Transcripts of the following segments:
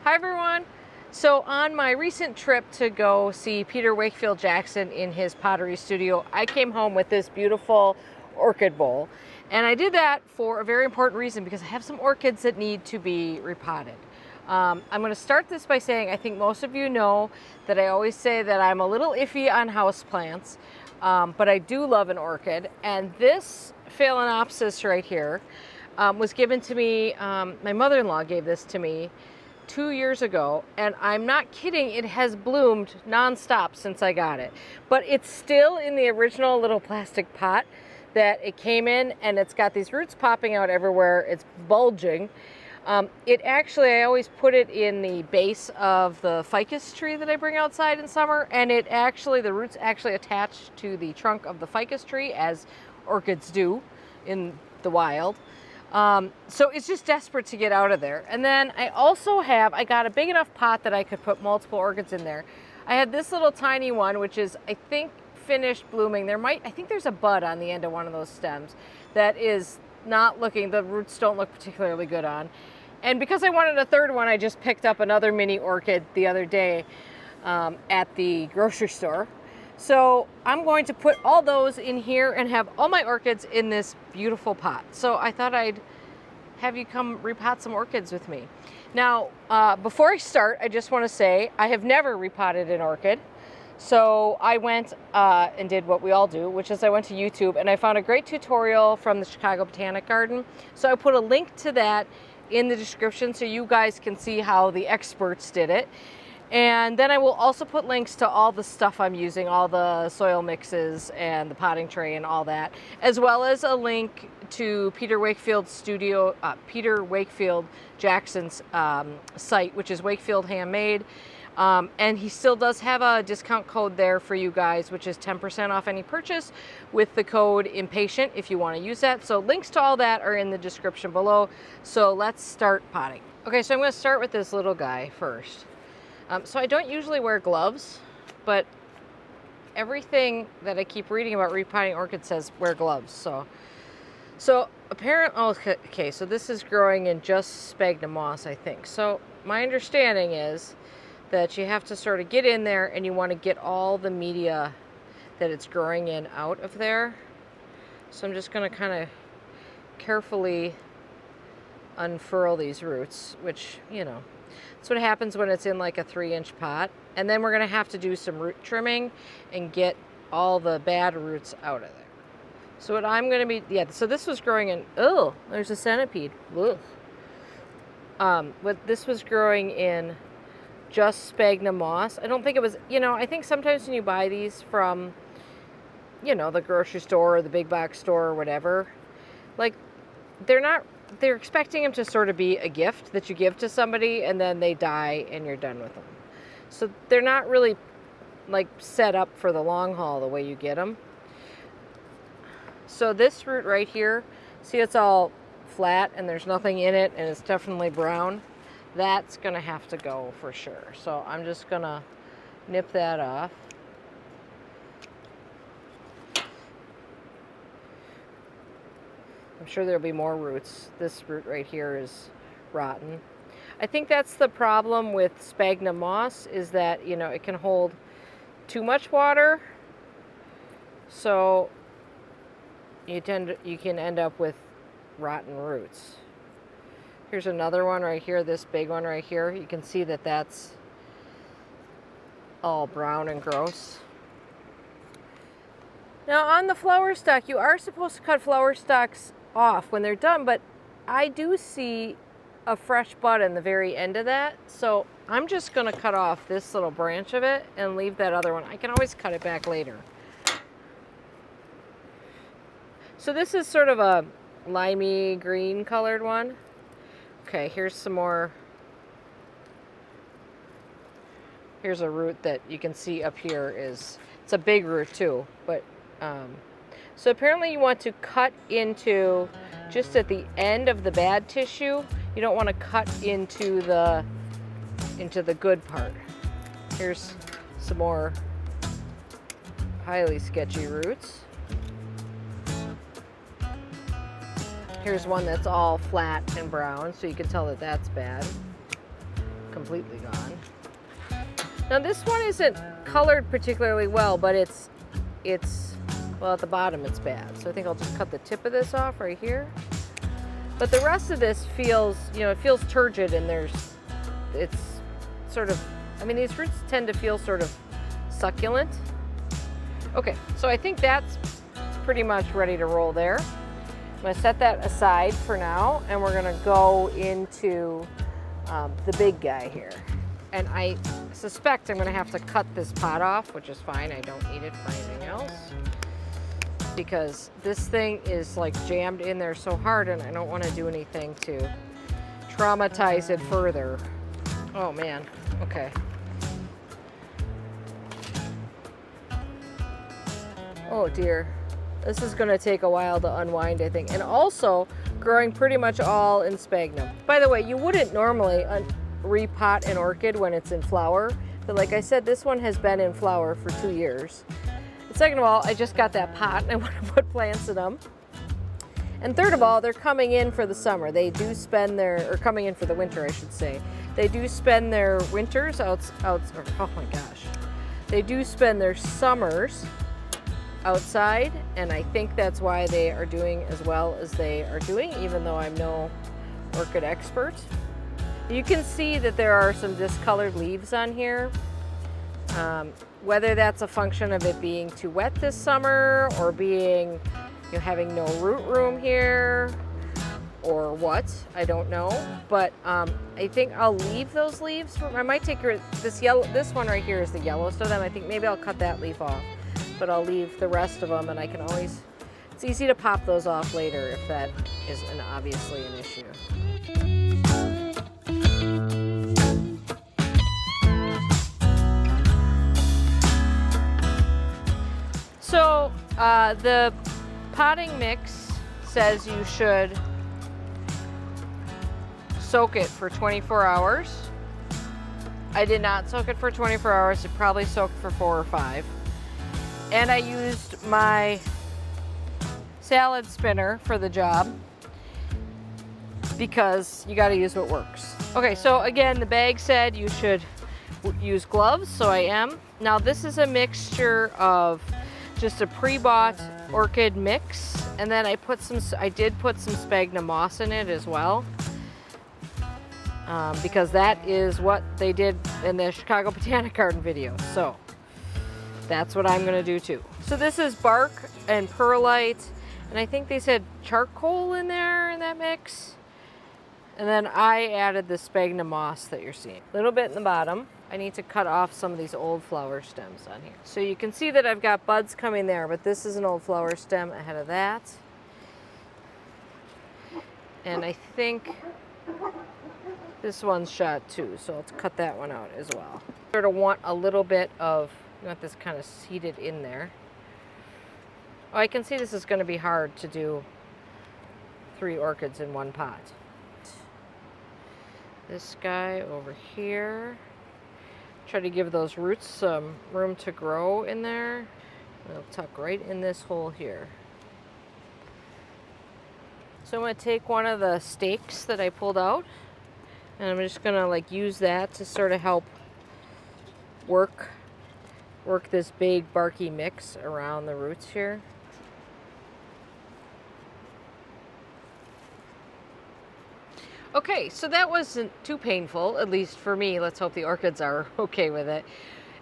Hi everyone. So on my recent trip to go see Peter Wakefield Jackson in his pottery studio, I came home with this beautiful orchid bowl. And I did that for a very important reason because I have some orchids that need to be repotted. I'm going to start this by saying I think most of you know that I always say that I'm a little iffy on houseplants, but I do love an orchid. And this Phalaenopsis right here was given to me, my mother-in-law gave this to me 2 years ago, and I'm not kidding, it has bloomed nonstop since I got it. But it's still in the original little plastic pot that it came in, and it's got these roots popping out everywhere. It's bulging. It actually, I always put it in the base of the ficus tree that I bring outside in summer, and the roots actually attach to the trunk of the ficus tree, as orchids do in the wild. So it's just desperate to get out of there. And then I got a big enough pot that I could put multiple orchids in there. I had this little tiny one, which is, I think, finished blooming. I think there's a bud on the end of one of those stems that is not looking, the roots don't look particularly good on. And because I wanted a third one, I just picked up another mini orchid the other day at the grocery store. So I'm going to put all those in here and have all my orchids in this beautiful pot. So I thought I'd have you come repot some orchids with me. Now, before I start, I just want to say I have never repotted an orchid. So I went and did what we all do, which is I went to YouTube and I found a great tutorial from the Chicago Botanic Garden. So I put a link to that in the description so you guys can see how the experts did it. And then I will also put links to all the stuff I'm using, all the soil mixes and the potting tray and all that, as well as a link to Peter Wakefield Jackson's site, which is Wakefield Handmade. And he still does have a discount code there for you guys, which is 10% off any purchase with the code Impatient if you want to use that. So links to all that are in the description below. So let's start potting. Okay, so I'm going to start with this little guy first. So I don't usually wear gloves, but everything that I keep reading about repotting orchids says wear gloves. So apparently, okay, so this is growing in just sphagnum moss, I think. So my understanding is that you have to sort of get in there and you want to get all the media that it's growing in out of there. So I'm just going to kind of carefully unfurl these roots, which, you know, that's what happens when it's in like a 3-inch pot. And then we're going to have to do some root trimming and get all the bad roots out of there. So what I'm going to be, so this was growing in, oh, there's a centipede. Ugh. But this was growing in just sphagnum moss. I don't think it was, I think sometimes when you buy these from, the grocery store or the big box store or whatever, like they're expecting them to sort of be a gift that you give to somebody and then they die and you're done with them. So they're not really like set up for the long haul the way you get them. So this root right here, see, it's all flat and there's nothing in it and it's definitely brown. That's gonna have to go for sure. So I'm just gonna nip that off. I'm sure there'll be more roots. This root right here is rotten. I think that's the problem with sphagnum moss, is that, it can hold too much water. So you can end up with rotten roots. Here's another one right here, this big one right here. You can see that that's all brown and gross. Now on the flower stalk, you are supposed to cut flower stalks off when they're done, but I do see a fresh bud in the very end of that. So I'm just gonna cut off this little branch of it and leave that other one. I can always cut it back later. So this is sort of a limey green colored one. Okay, here's some more. Here's a root that you can see up here it's a big root too, but so apparently you want to cut into just at the end of the bad tissue. You don't want to cut into the good part. Here's some more highly sketchy roots. Here's one that's all flat and brown, so you can tell that that's bad. completely gone. Now this one isn't colored particularly well, but it's well, at the bottom it's bad. So I think I'll just cut the tip of this off right here. But the rest of this feels, you know, it feels turgid, and it's sort of, I mean, these roots tend to feel sort of succulent. Okay, so I think that's pretty much ready to roll there. I'm gonna set that aside for now, and we're gonna go into the big guy here. And I suspect I'm gonna have to cut this pot off, which is fine. I don't need it for anything else, because this thing is like jammed in there so hard, and I don't want to do anything to traumatize it further. Oh man, okay. Oh dear. This is gonna take a while to unwind, I think. And also growing pretty much all in sphagnum. By the way, you wouldn't normally repot an orchid when it's in flower, but like I said, this one has been in flower for 2 years. And second of all, I just got that pot and I want to put plants in them. And third of all, they're coming in for the summer. They do spend or coming in for the winter, I should say. They do spend their winters oh my gosh. They do spend their summers outside, and I think that's why they are doing as well as they are doing, even though I'm no orchid expert. You can see that there are some discolored leaves on here. Whether that's a function of it being too wet this summer, or being, you know, having no root room here, or what, I don't know. But I think I'll leave those leaves. I might take this one right here is the yellowest of them. I think maybe I'll cut that leaf off, but I'll leave the rest of them, and I can always, it's easy to pop those off later if that is obviously an issue. So the potting mix says you should soak it for 24 hours. I did not soak it for 24 hours. It probably soaked for 4 or 5. And I used my salad spinner for the job, because you got to use what works. Okay, so again, the bag said you should use gloves, so I am. Now this is a mixture of just a pre-bought orchid mix, and then I did put some sphagnum moss in it as well, because that is what they did in the Chicago Botanic Garden video. So that's what I'm gonna do too. So this is bark and perlite, and I think they said charcoal in there in that mix. And then I added the sphagnum moss that you're seeing. A little bit in the bottom. I need to cut off some of these old flower stems on here. So you can see that I've got buds coming there, but this is an old flower stem ahead of that. And I think this one's shot too, so let's cut that one out as well. Sort of want a little bit of, you want this kind of seated in there. Oh, I can see this is going to be hard to do 3 orchids in one pot. This guy over here. Try to give those roots some room to grow in there. It'll tuck right in this hole here. So I'm going to take one of the stakes that I pulled out, and I'm just going to like use that to sort of help work this big barky mix around the roots here. Okay, so that wasn't too painful, at least for me. Let's hope the orchids are okay with it.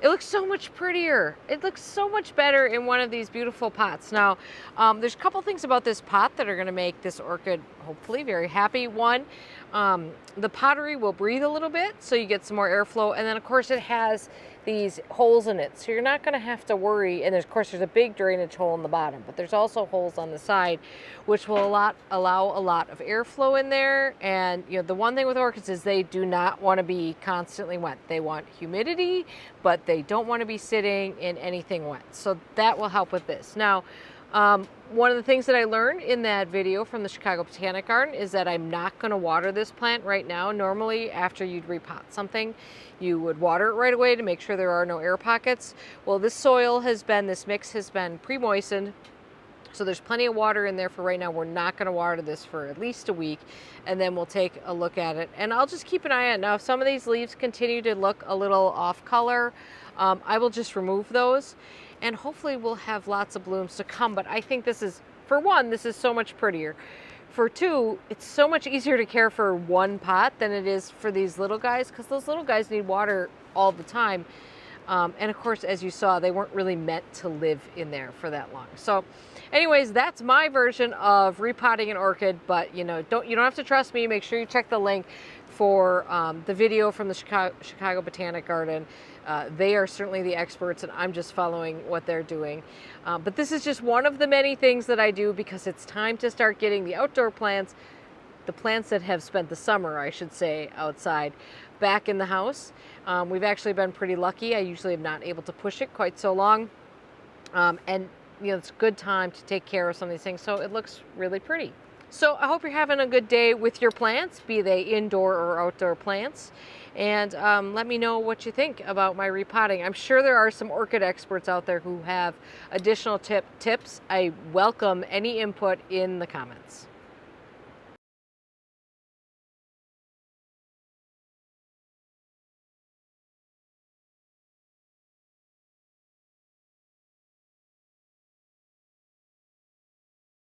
It looks so much prettier. It looks so much better in one of these beautiful pots. Now, there's a couple things about this pot that are gonna make this orchid hopefully very happy. One, the pottery will breathe a little bit, so you get some more airflow. And then of course it has these holes in it, so you're not going to have to worry. And of course there's a big drainage hole in the bottom, but there's also holes on the side, which will allow a lot of airflow in there. And you know, the one thing with orchids is they do not want to be constantly wet. They want humidity, but they don't want to be sitting in anything wet. So that will help with this. Now, one of the things that I learned in that video from the Chicago Botanic Garden is that I'm not going to water this plant right now. Normally, after you'd repot something, you would water it right away to make sure there are no air pockets. Well, this mix has been pre-moistened So there's plenty of water in there for right now. We're not going to water this for at least a week, and then we'll take a look at it. And I'll just keep an eye on it. Now, if some of these leaves continue to look a little off color, I will just remove those, and hopefully we'll have lots of blooms to come. But I think this is, for one, this is so much prettier. For two, it's so much easier to care for one pot than it is for these little guys, because those little guys need water all the time. And of course, as you saw, they weren't really meant to live in there for that long. So anyways, that's my version of repotting an orchid, but you don't have to trust me. Make sure you check the link for the video from the Chicago Botanic Garden. They are certainly the experts, and I'm just following what they're doing. But this is just one of the many things that I do, because it's time to start getting the outdoor plants, the plants that have spent the summer, I should say, outside, back in the house. We've actually been pretty lucky. I usually am not able to push it quite so long. And it's a good time to take care of some of these things, so it looks really pretty. So I hope you're having a good day with your plants, be they indoor or outdoor plants. And let me know what you think about my repotting. I'm sure there are some orchid experts out there who have additional tips. I welcome any input in the comments.